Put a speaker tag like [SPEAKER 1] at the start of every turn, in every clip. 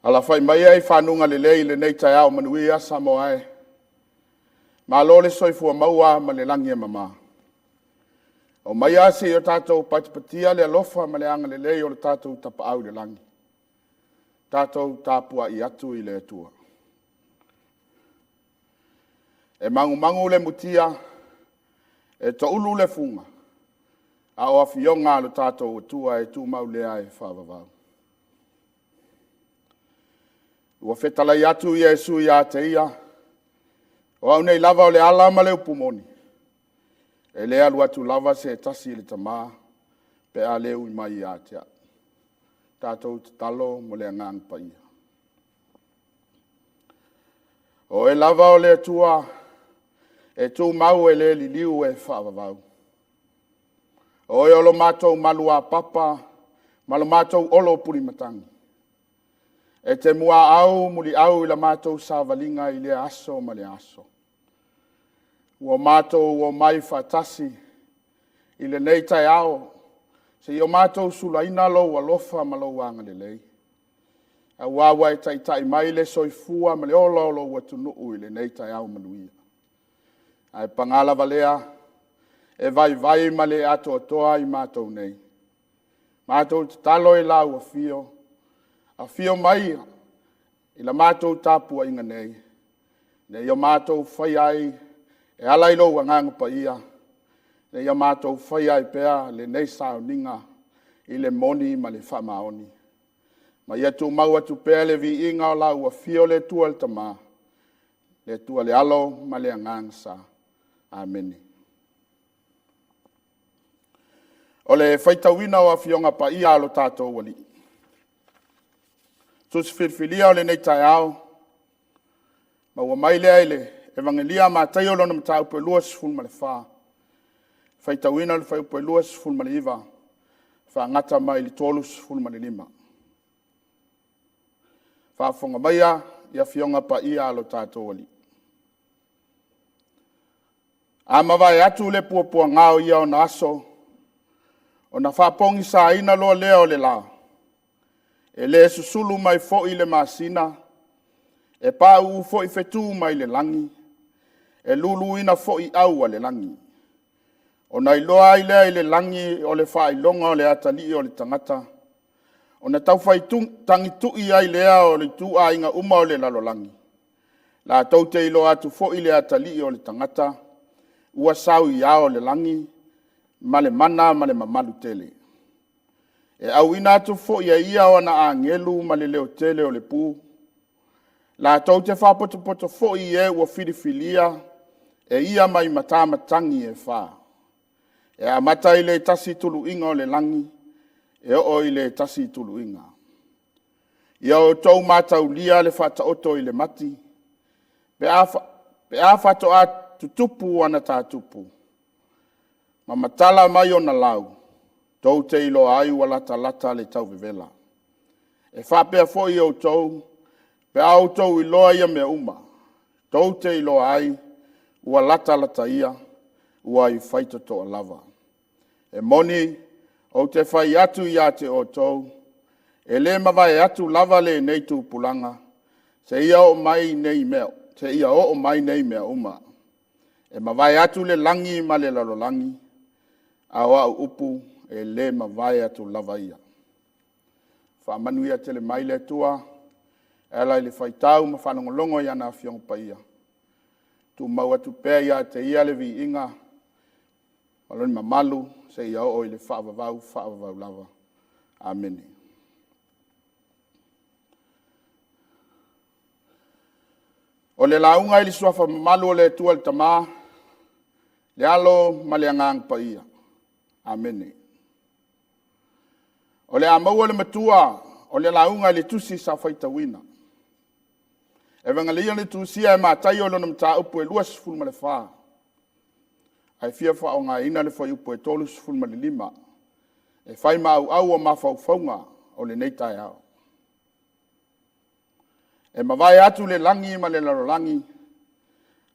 [SPEAKER 1] Ala fai mai ai whanunga le nei Taeao manuia Samoa e. Ma lole soifua maua ma le langi e mama. O mai asi o tātou patipatia le alofa ma le anga le o le tātou tapaau le langi. Tātou Tapuaiga atu i le atua. E mangu le mutia, e to ulu le funga. A o afionga le tātou atua e tu mau lea e whavavau. Ua whetalai atu i Esu i a te ia. O au nei lava o le ala ma le upumoni. E le alu atu lava se tasi le tamā. Pe a leu i mai i a te a. Tātou te talo mo le angang pa ia. O e lava o le atua. E tu mau e le li liu e whaavavau. O e olo mātou malua papa. Malo mātou olo puri matangi. E te mua au, muli au i la mātou sāwalinga i le aso ma le aso. Ua mātou ua mai whatasi i le nei Taeao. Se i o mātou sulaina lo alofa ma lo wanga le lei. A wawa e tai mai le soifua ma le olo watunuu i le nei Taeao manuia. Ai pangala valea e vai ma le ato atoa i mātou nei. Mātou te talo i lau a fio. A fio mai i la mātou Tapuaiga nei. Nei o mātou whai ai e alai lo wanganga pa ia. Nei o mātou whai ai pea le nei sauninga i le moni ma le whamaoni. Ma ia tu mau atu pea le vi inga o lau a fio le tua le tamā. Le tua le alo ma le angang sa. Amen. O le whaitawina o a fionga pa ia alo tātou wali. Tus filfilia o le nei Taeao. Ma ua mai lea ele, evangelia ma taio lona matau pe luas ful ma le wha. Whaitawina le whai pe luas ful ma le iwa. Wha ngata mai li tolus ful ma le lima. Wha fonga maia, ia fionga pa ia alo tātou wali. A mawai atu le puapua ngao ia o na aso. O na whapongi sa ina loa lea o le lao. E le susulu mai fo'i le masina, e pāu fo'i fetu mai le langi, e lulu ina fo'i au a le langi. O na iloa i lea i le langi o le whailonga o le atali o le tangata, o na tau whai tangitui ai lea o le tua inga uma o le lalolangi. La tau te iloa atu fo'i le atali o le tangata, ua sau i ao le langi, ma le mana ma le mamalu tele. E au ina atu fo ia o na angelu ma le leo tele o le pū. La tau te whapoto fo e ua whirifilia e ia mai matamatangi e wha. E a mata i le tasi tulu inga o le langi e o i le tasi tulu inga. Ia o tau matau lia le whata oto i le mati. Pe a whato a tutupu ana tā tupu. Ma matala mai o na lau. Tau te ilo ai ua lata le tau vivela. E whapea foi au tau, pe au tau iloa ia mea uma. Tau te ilo ai ua lata ia, ua i whaitoto a lava. E moni, o te whai atu ia te o tau, e le mawai atu lava le nei tu pulanga, se ia o mai nei mea uma. E mawai atu le langi ma le lalolangi, awa upu, e le mawai atu lava ia. Whamanu ia te le maile tua, e lai le whaitau ma whanongolongo ia na fiong pa ia. Tu mau atu pēr ia te ia le vi inga, maloni mamalu, se ia o i le whaavavau lava. Amen. O le launga i le suafa mamalu o le tua le tamā, le alo ma le angang pa ia. Amen. O le amaua le matua, o le launga le tusi sa faitawina. E vangalia le tusia e mātai o lona mta upu e luas fulma le wha. Ai fia wha o ngā ina le whai upu e tolus fulma le lima. E whai mau au o mawhau whaunga o le nei Taeao. E mawai atu le langi ma le larolangi,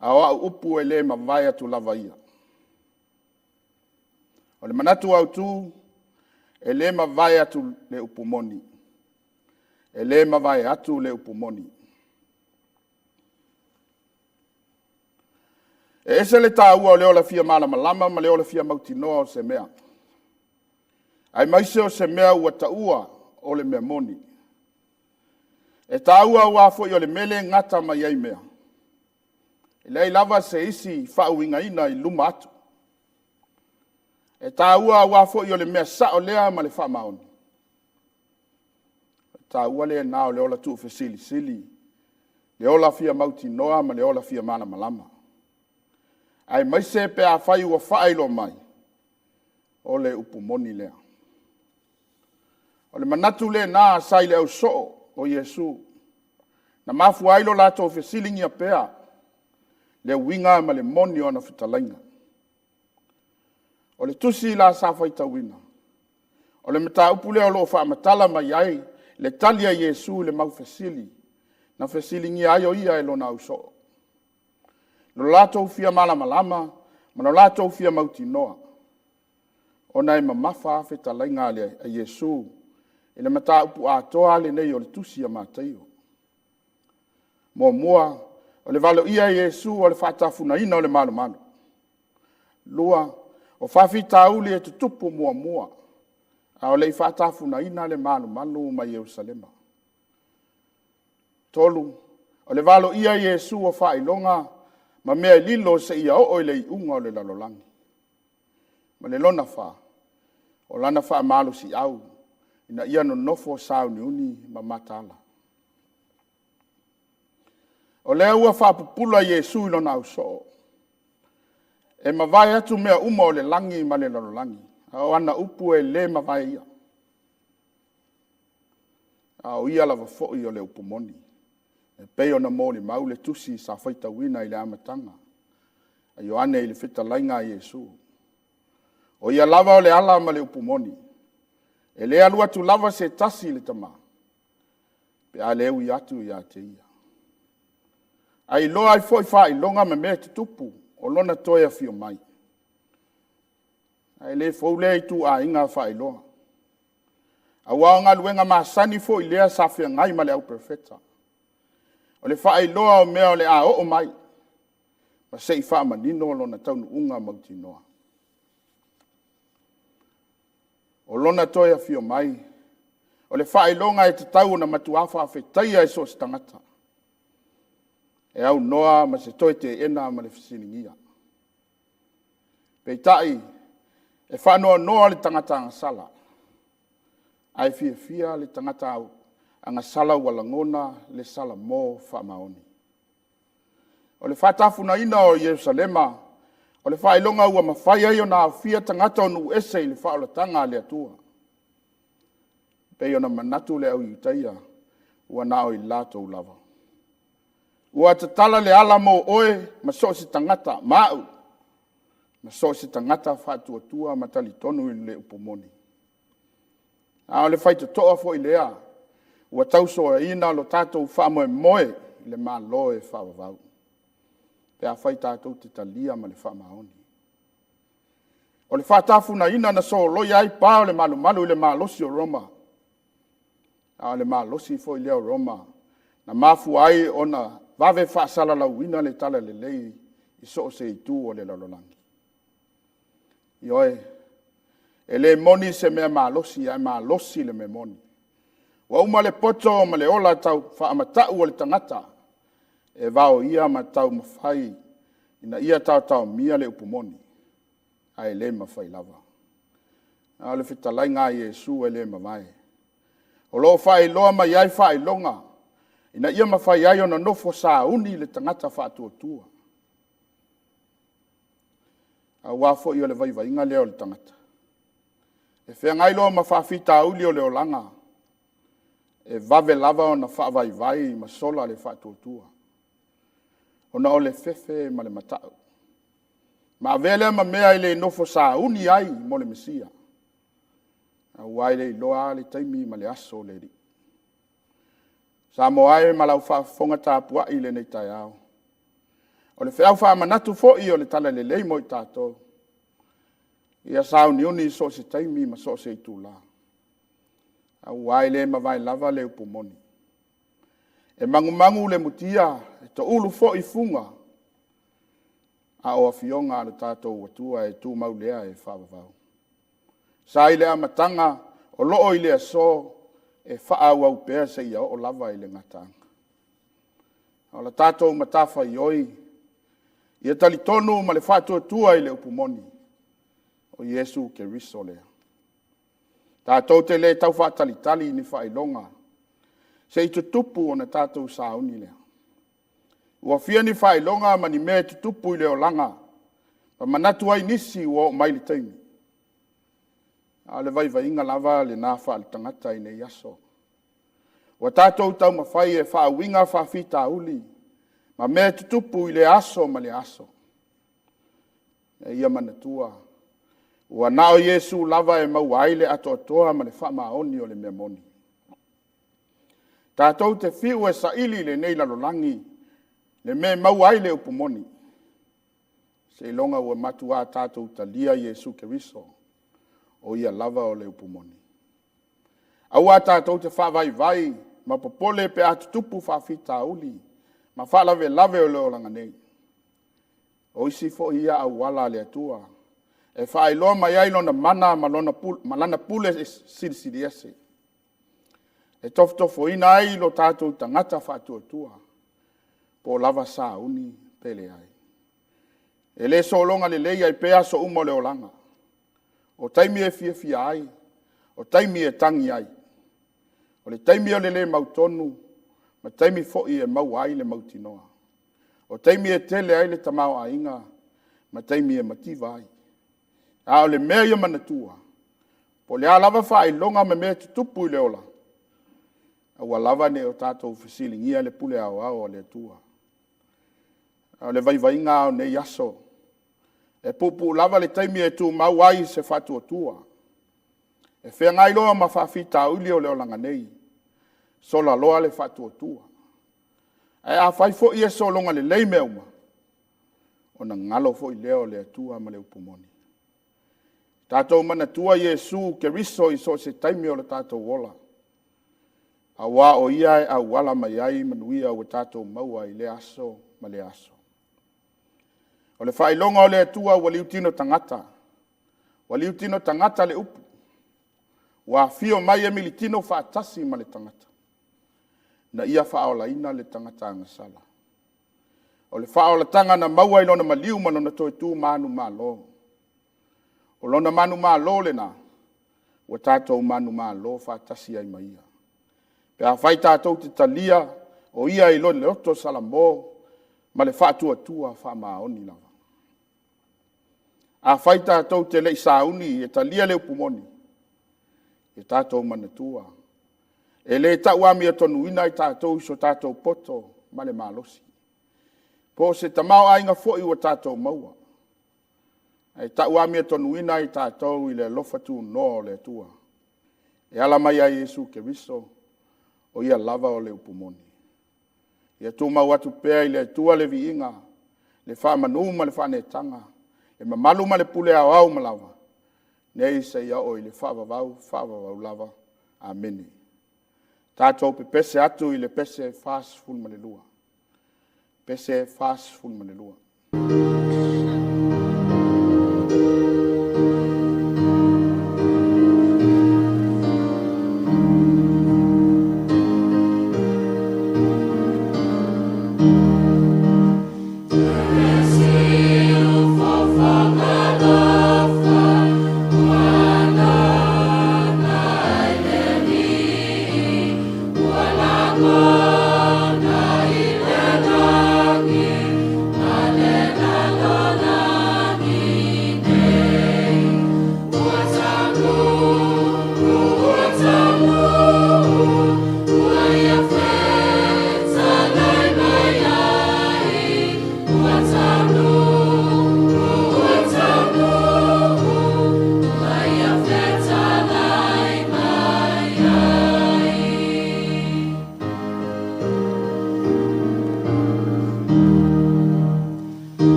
[SPEAKER 1] a o au upu e le mawai atu lava ia. O le manatu au tu, e le mawai atu le upu moni. E le mawai atu le upu moni. E ese le tāua o leo la fia malama lama, ma leo la fia mautinoa o se mea. Ai maise o se mea ua taua o le mea moni. E tāua ua fo i o le mele ngata mai ai mea. E lei lava se isi whau inga ina i luma atu. E tāua ua fo i o le mea sa o lea ma le wha maoni. E tāua lea nao leo la tuu fesili sili. Leo la fia mautinoa ma leo la fia malama lama. Ai maise pe a whai ua whaelo mai. O le upu moni lea. O le manatu le nā sai le au soo o Yesu. Na mafu ailo lato fe silingi a pea. Le winga ma le moni o na futalainga. O le tusi la sa faitawina. O le mata upu leo lo wha matala mai ai. Le talia Yesu le mau fesili. Na fesilingi ayo ia elo na au soo. No lato fia malama lama, ma no lato fia mauti noa. O nai mamafa fe talainga le a Yesu. E le mata upu a toa le nei o le tusi a mātaio. Mua, o le valo ia Yesu o le whatafuna ina o le malo. Lua, o whawhita uli e tutupu mua. A o le whatafuna ina le malo ma Yerusalema. Tolu, o le valo ia Yesu o whailonga, ma mea lilo se ia o le unga o le lalolangi. Ma le lona wha, o lana wha malo si au, ina ia no nofo sao ni uni ma matala. O lea ua whapupula Yesu ilo na uso. E mawai atu mea uma o le langi ma le lalolangi. O ana upu e le mawai ia. O ia lava fo'i o le upu moni. E peo na mōli mau le tusi sa whaita wina i le amatanga. A Ioane i le whita lainga Yesu. O ia lava o le ala ma le upu moni. E le alua tu lava se tasi le tama. Pe a leu i atu i a te ia. Ai loa ai foi wha i longa me mea te tupu. O lona toia fio mai. Ai le fau le i tu a inga wha i loa. A wanga luenga maa sani fo i lea sa fia ngai ma le au perfeta. O le wha i loa o mea o le a o mai. Ma se i wha manino lona taunu unga mauti noa. O lona toia fio mai. O le wha i longa e te tau na matuafa a whetaia e so stangata. E au noa ma se toi te ena ma le whisiningia. Peitai, e whanoa noa le tangata anga sala. Ai fia le tangata au anga sala walangona le sala mō whamaoni. O le whatafuna ina o Yerusalema, o le whailonga ua mawhai ai o nā fia tangata o nu ese i le whaolatanga le atua. Pei o na manatu le au iutaia, ua nao i lato lava. Ua te tala le ala mo oe, ma so si tangata, mau. Ma so si tangata whatuatua matali tonu i le upomoni. A o le whaita toa fo i lea, ua tauso e ina lo tātou whamoe moe i le maa loe whawavau. Pea whai tātou te talia ma le whamaoni. O le whatafuna ina na so loi ai pā o le malu i le maa losi o Roma. A o le maa losi fo i lea o Roma. Na mafu ai o na vave whaasala lau ina le tala le lei i so se i tū o le lalolangi. Ioe, e le moni se mea maa losi ai maa losi le me moni. Wa uma le poto ma le ola tau whaamatau o le tangata. E vao ia ma tau mawhai ina ia tau mia le upumoni. Ai le mawhai lava. A le whitalai ngā Yesu e le mawai. O lo whai loa ma iai whai longa. Ina ia mawhai ai o na nofo sa uni le tangata whaatua. A wafo i o le vai inga leo le tangata. E whea ngai loa ma whaafita uli o le olanga. e vave lava ona whaavaivai ma sola le whaatuatua. Ona o le fefe ma le matau. Ma avele ma mea i le nofo sa uni ai mo le Mesia. Au ai le iloa le taimi ma le aso le ri. Samoa e ma lau whaafonga Tapuaiga le nei Taeao. O le whiau whaamanatu fo'i o le tala le lei mo i tātou. Ia sao ni uni so se taimi ma so se i tūla. Au ai le ma vai lava le upumoni. E mangu le mutia, e to ulu fo'i funga. A o afionga le tātou watua e tū maulea e whaavavau. Sa i le amatanga o loo i le aso e whaau au pēr se ia o lava i le ngatanga. O la tātou matafa i oi, ia tali tonu ma le whātua i le upumoni. O Yesu ke riso lea. Tātou te le tau whātalitali ni whailonga. Se i tutupu o na tātou sauni lea. Ua fia ni whailonga ma ni mea tutupu i leo langa. Pa manatu ai nisi ua o maili taimi. A le vai inga lava le nā whaalitangata i nei aso. Ua tātou tau mawhai e whaawinga whaafita uli. Ma mea tutupu i le aso ma le aso. E ia manatua. Ua nao Yesu lava e mauaile atoa ma le whamaoni o le mea moni. Tātou te whiu e saili le nei lalolangi, le me mauaile upumoni. Se longa ua matua tātou talia Yesu Keriso, o ia lava o le upumoni. Aua tātou te whawai ma popole pe atutupu whawhita uli, ma whalave lave o leo langa nei. O isi fo ia au wala le atua, e whaailoa mai ai lona mana malana pule siri ese. E tofo ina ai lo tātou tangata whaatuatua, po lava sa uni pele ai. E le solonga le lei ai pea so umo leo langa. O taimi e fia ai, o taimi e tangi ai. O le taimi o le mautonu, ma taimi fo'i e mau ai le mautinoa. O taimi e tele ai le tamao ainga, ma taimi e mativa ai. A o le mea ia manatua. Po le alava whailonga me mea tutupu i leola. A ua lava ne o tātou fisilingia le pule au o le tua. A o le vaivainga o ne yaso. E pupu lava le taimi e tu mau ai se whatua tua. E whea ngai loa ma whawhita uli o leolanga nei. Sola loa le whatua tua. E a whai fo i e solonga le lei meuma. O na ngalo fo i leo le tua ma le upumoni. Tātou mana tua Yesu ke riso i so se taimi o le tātou wola. A wā o ia e a wala mai ai manuia o tātou maua i le aso ma le aso. O le whailonga o le tua wa liutino tangata. Wa liutino tangata le upu. Wa fio mai e militino whaatasi ma le tangata. Na ia whaola ina le tangata angasala. O le whaola tanga na maua i lona maliu ma lona toi tu manu malo. O lona manu malo le na. Wa tātou manu malo whaatasi ai maia. Pe a whai tātou te talia o ia i lona le oto salamo ma le whaatua tua whamaoni lava. A whai tātou te lei sauni e talia le upumoni. E tātou manatua. E le tauami e tonu ina i tātou so tātou poto ma le malosi. Po se tamau ainga fo'i wa tātou maua. E tauami e tonu ina i tātou i le lofatu no le tua. E ala mai a Yesu Keriso o ia lava o le upumoni. Ia tu mau atu pea i le tua le viinga, le whamanu ma le whanetanga, e mamalu ma le pule au malawa. Nei se ia o i le whavavau lava. Amene. Tātou pe pese atu i le pese fast full ma le lua. Pese fast full ma le lua.
[SPEAKER 2] Alleluia.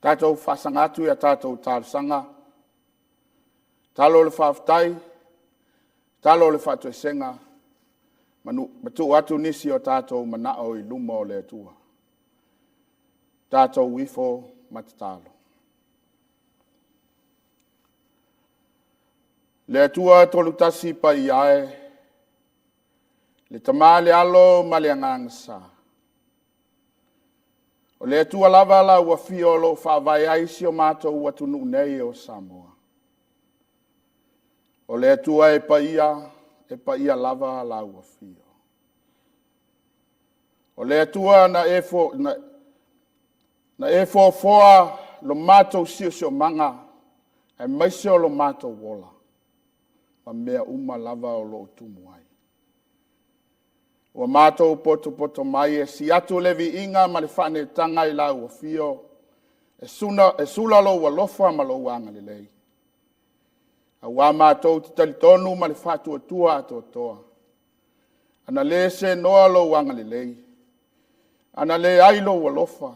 [SPEAKER 1] Tātou whasangatu ia tātou tārsanga. Talo le whaftai, talo le whatuesenga. Matu atu nisi o tātou manao I luma o le atua. Tātou wifo matatalo. Le atua tolu tasi pa iae, le tamale alo ma le angangasa. O le atua lava la ua fiolo whaavai aisi o mātou watu nei o Samoa. O le atua e pa ia lava la ua fio. O le atua na e foa lo mātou sio manga, e maise o lo mātou wola. Ma mea uma lava o lo tumu ai. Ua mātou poto mai e si atu levi inga ma le whane tanga I la ua fio, e sula lo ua lofa ma lo wanga le lei. A wā mātou te talitonu ma le whātua tua ato toa. Ana le se noa lo wanga le lei. Ana le ai lo ua lofa.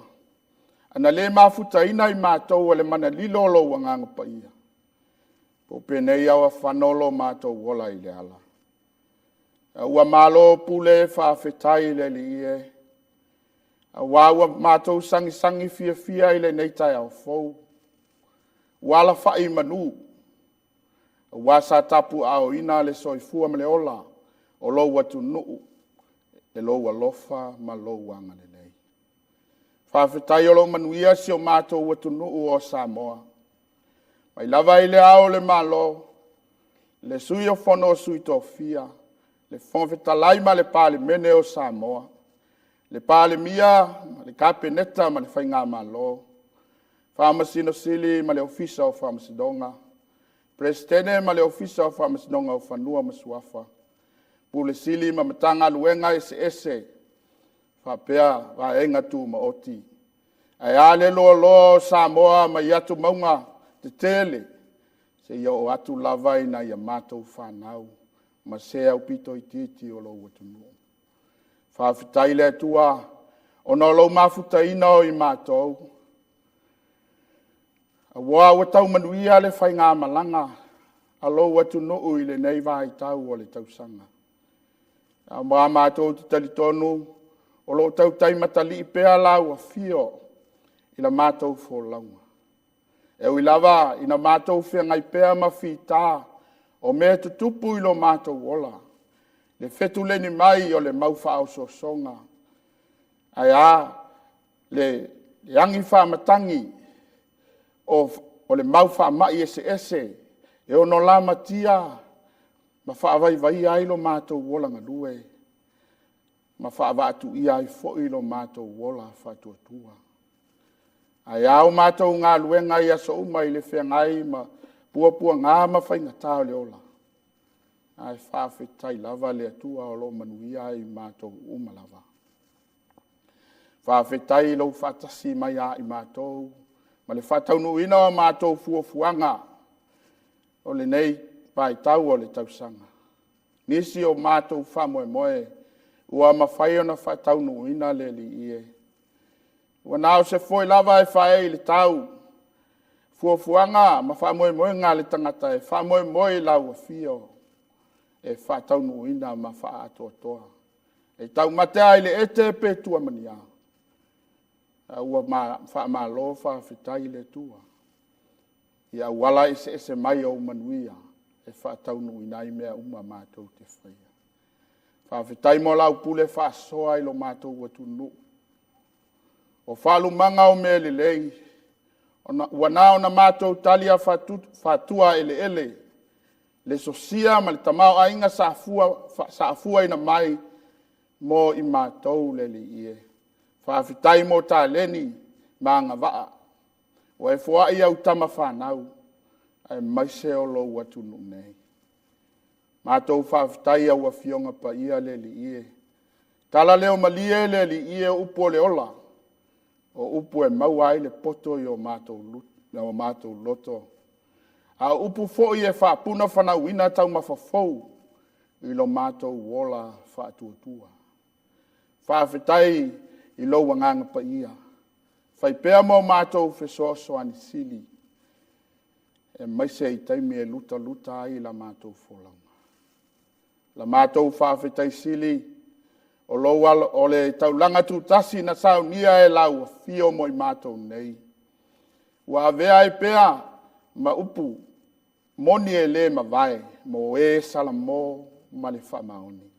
[SPEAKER 1] Ana le mafuta ina I mātou le mana lilo lo wanganga pa ia. Pope nei awa whanolo mātou wola I le ala. Ua malo pule whawhetai le li e. Ua mātou sangi fia I le nei Taeao fau. Wala whai manu. Ua sa Tapuaiga ina le soifua ma le ola. O lo watu nuu. E lo wa lofa ma lo wanga le nei. Whawhetai o lo manuia si o mātou watu nuu o Samoa. Mai lava I le ao le malo. Le sui o whono sui tofia. Le whonwhetalai ma le pāle mene o Samoa. Le pāle mia, le kapeneta ma le whainga malo. Whamasino sili ma le ofisa o Whamasidonga. Presidene ma le ofisa o Whamasidonga o Whanua Masuafa. Pule sili ma matanga luenga ese. Whapea waenga tu ma oti. Ai ale lo Samoa ma iatu maunga te tele. Se ia o atu lavai na ia mātou whanau. Ma se au pito I titi o lo watunu. Whawhitai le tua, o no lo mafuta ina o I mātou. A wā watau manuia le whai ngā malanga, a lo watunu I le nei vai tau o le tausanga. A mā mātou te talitonu, o lo tau tai matali I pēa lau a fio, I la mātou fō launga. E ui lava, ina mātou whia ngai pēa ma whitaa, o mea tutupu I lo mātou wola. Le fetu leni mai o le mauwha au sosonga. Ai le angi whamatangi o le mauwha mai ese. E ono lama tia, ma whaavai ai lo mātou wola ngadue. Ma whaavatu I ai fo I lo mātou wola whatuatua. Ai au mātou ngā luenga I aso umai le whengai ma pua ngā mawhainga tāo le ola. Ai whawhetai lava le atua o lo manuia I mātou umalava. Whawhetai lo whatasi mai a I mātou. Ma le whataunu ina o mātou fuafuanga. O le nei pai tau o le tausanga. Nisi o mātou whamoe. Ua mawhai o na whataunu ina le li ie. Ua nao se foi lava e whae le tau. Fuafuanga, ma whamoe ngā le tangata e whamoe lau a fio. E whataunu ina ma wha atoa. E tau matea I le ete pe tua mania. Ua wha malo whawhitai le tua. Ia wala ese mai o manuia. E whataunu ina I mea uma mātou te whaia. Whawhitai mo lau pule whasoa I lo mātou watunu. O whalumanga o mea lei. Ua nao na mātou talia whatua ele. Le sosia ma le tamao ainga saafua ina mai mo I mātou le li ie. Whawhitai mo tā leni ma ngā waa. O e fua I au tama whanau. Ai maise o lo watunu nei. Mātou whawhitai au a fionga pa ia le li ie. Tala leo malie le li ie upo le ola. O upu e mauai le poto I o mātou loto. A upu fo I e whaapuna whanauina tau mawhafou I lo mātou wola whaatuatua. Whaafetai I lo wanganga pa ia. Fai pea mo mātou fesoaso ani sili. E maise I taimi e luta ai la mātou wholaunga. La mātou whawhetai sili, o le taulanga tūtasi na sau nia e lau fio mo I mātou nei. Ua avea e pea ma upu, moni e le ma vai, mo e salamo ma le whamaoni.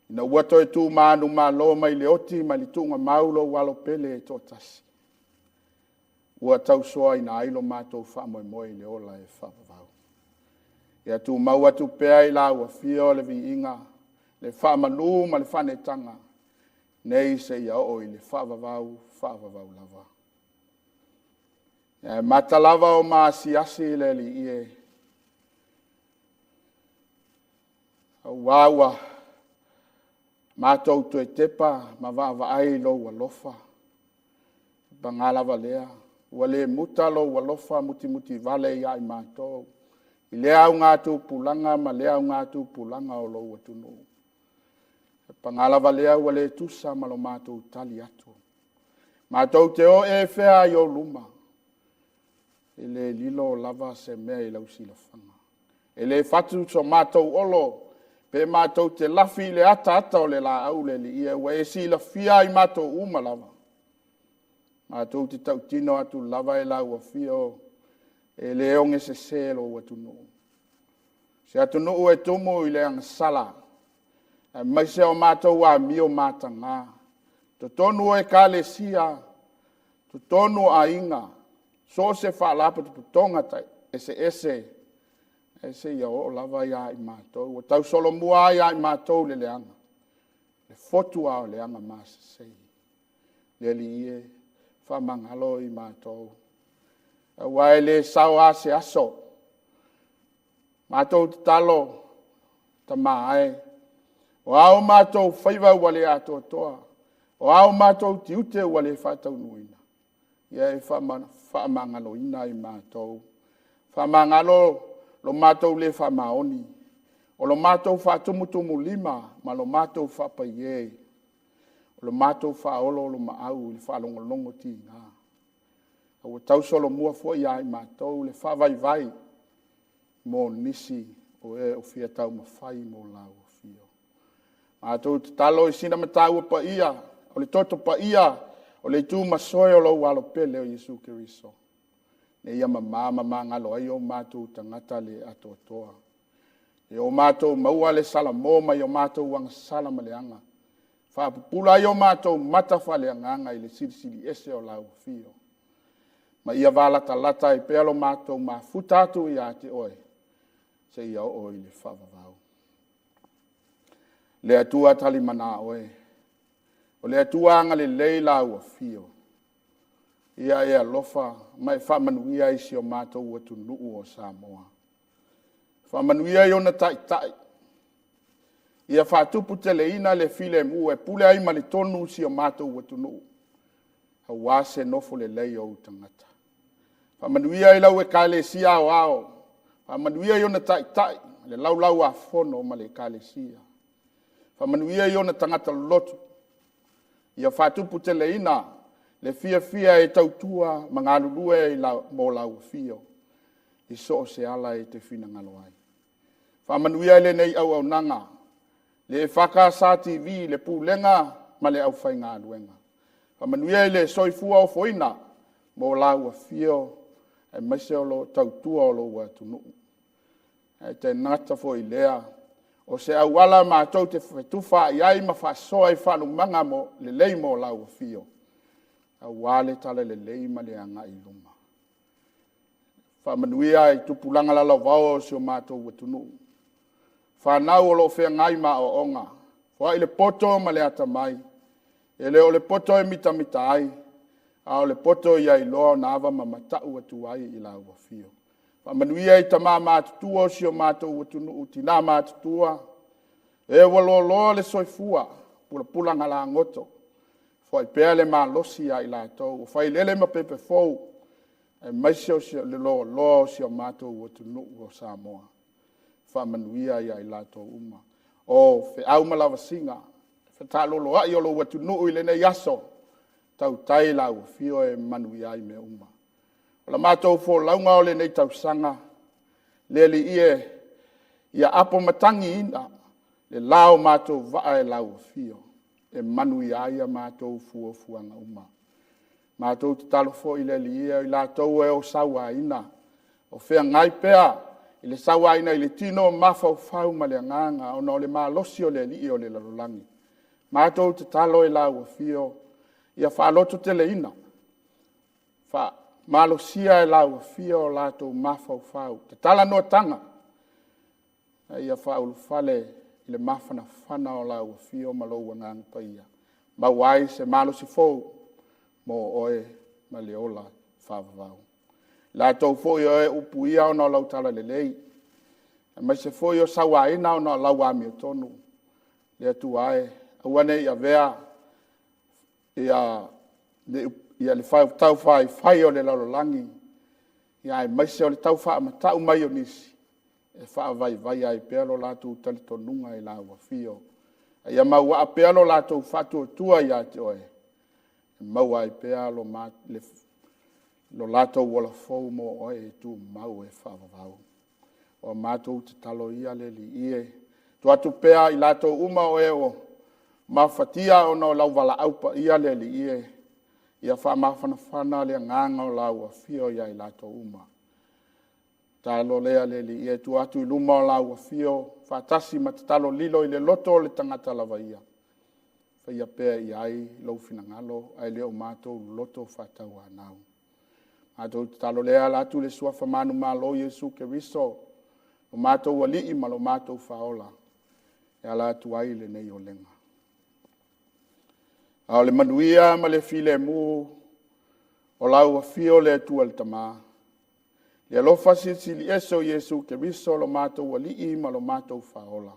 [SPEAKER 1] Ina uato e tū mānu mā lo mai le oti ma li tūnga maulo walo pele e tō tasi. Ua tau soa ina ailo mātou whamoe le ola e whapavau. Ia tū maua tū pea I la ua fio le vi inga, le whamanu ma le whanetanga, nei se ia o I le whapavau lava. Ia mata lava o maa siasi le li ie. Wawa, mātou tu e tepa, ma wa ai lo wa lofa. Bangala lea, wale muta lo wa lofa, muti vale ia I mātou. I lea au ngātu pulanga, ma lea au ngātu pulanga o lo wa tunu. Bangala lea, wale tusa ma lo mātou tali atu. Mātou te o e whea I o luma. Ele lilo lava se mea I lau sila whanga. Ele fatu so mātou olo, pe mātou te lafi le ata o le la au le li ia, wa e sila fia I mātou uma lava. Mātou te tau tino atu lava e la ua fio, e le onge se selo wa tunu. Se atu nuu e tumu I le angasala, e maise o mātou wa mio mātanga, to tonu e kale sia, to tonu a inga, so se whaalapa tu putonga tai, ese ia o lava ia I mātou. O tau solo mua ia I mātou le leanga. Le fotua o leanga māsa sei. Le li ie, whamangalo I mātou. Wai le sao ase aso. Mātou te talo, ta maae. O au mātou whaiva wale ato toa. O au mātou ti ute wale whatau nuina. Ia e whamangalo ina I mātou. Whamangalo lo mātou le whamaoni. O lo mātou whatumutumu lima, ma lo mātou whapaiei. O lo mātou whaolo lo maau le whalongolongo ti ngā. O tau solo mua fo ia I mātou le whavaivai mo nisi o e o fia tau mawhai mo lau o fio. Mātou te talo I sina matau pa ia, o le toto pa ia, o le tū masoe o lo walo pele o Yesu Keriso. Ne ia mama ngalo ai o mātou tangata le ato atoa. E o mātou maua le salamo mai o mātou wang salama le anga. Whapupula I o mātou matafa le anganga I le sirisiri ese o lau fio. Ma ia valata lata I pealo mātou ma futatu I ate oe. Se ia o I le whavavau. Le atua tali mana oe. O le atua anga le leila ua fio. Ia e alofa mai whamanuia I si o mātou atu nuu o Samoa. Whamanuia I ona tai. Ia whatupu te leina le file mu e pule ai ma le tonu si o mātou atu nuu. Hawase nofo le lei o tangata. Whamanuia I lau e kaile sia o ao. Whamanuia I ona tai. Le lau a fono ma le kaile sia. Whamanuia I ona tangata lotu. Ia whatupu te leina. Le fia e tautua mangalulue I mo lau fio. I so se ala e te fina ngalo ai. Whamanuia le nei au nanga. Le whaka sa TV, le PULEGA, ma le au whai ngā luenga. Whamanuia le soifua o foina, mo lau fio, e maise o lo tautua o lo watunu. E te ngata fo I lea. O se au ala mātou te whetuwha I ai ma whasoa I whanumanga mo le lei mo lau fio. A wale tala le lei ma le anga I luma. Whamanuia I tupulanga la lau si o mātou watunu. Whanau o lo whea ngai ma o onga. Wha I le poto ma le ata mai. E le o le poto e mita ai. A o le poto I ai loa na awa ma matau atu ai I lau fio. Whamanuia I tama mātutua si o mātou watunu utina mātutua. E waloloa le soifua. Pula ngala ngoto. Fai pea le malosi ai lātou, fai lele ma pepe fau, e maise o le lo si o mātou o tunu o Samoa. Whamanuia ai lātou uma. O fe au malawa singa, fe tālolo ai o lo watu nuu I lene yaso, tau tai la ua fio e manu iai me uma. O la mātou fo launga o le nei tau sanga, le li ia apo matangi ina, le lao mātou vaa e la ua fio, e manu iai a mātou fua fuanga uma. Mātou te talo fo i le li ia, i la tau e o sawa ina, o fea ngai pea, i le sawa ina i le tino mafau fau ma le nganga, o no le malosi o le li o le lalolangi. Mātou te talo e la ua fio, ia whaaloto te le ina. Malosia e la ua fio o latou mafau fau. Te tala noa tanga. Ia whaulu fale i le mafana fana o la ua fio malou ngang pa ia. Mawai se malosi fau mo oe ma le ola whavavau. Latou fo i oe upu ia o na lau tala le lei. Mai se fo i o sawa ina o na lau ami o tonu. Le atu ae. Awane ia vea ia le tau whai o le lalolangi. Ia e maise o le tau wha matau mai o nisi. E wha vai ai pealo lātou tali tonunga i la ua fio. Ia maua a pealo lātou whatu o tua ia te oe. E maua ai pealo lo lātou wala fau mo oe e tu mau e whavavau. O mātou te talo ia le li ie. Tu atu pea i lātou uma oe o mafatia o no lau wala aupa ia le li ie. Ia wha mawhanawhana le nganga o lau a fio ia i lato uma. Talo lea le li ie tu atu i luma o lau a fio. Whatasi ma te talo lilo i le loto o le tangata lava ia. Whaia pea i ai lau finangalo ai leo mātou loto whatau anau. Mātou te talo lea latu le suafa manu malo Yesu ke riso. O mātou wali i malo mātou whaola. Ia latu ai le nei o lenga. Ao le manuia ma le file mu o lau a fio le atua le tama. Le alofa sili eso Yesu ke riso lo mātou wali i ma lo mātou whaola.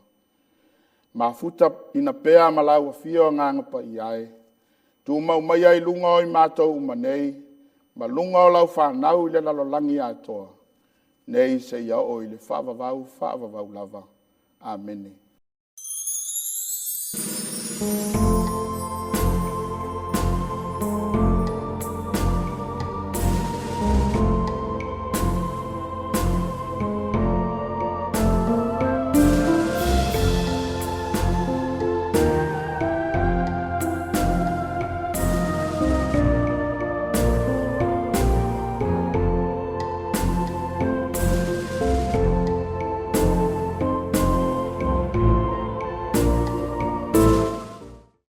[SPEAKER 1] Ma futa ina pea ma lau a fio nganga pa i ai. Tu mau mai ai lunga o i mātou umanei, ma lunga o lau whanau i le lalolangi atoa. Nei se ia o i le whaavavau lava. Amene.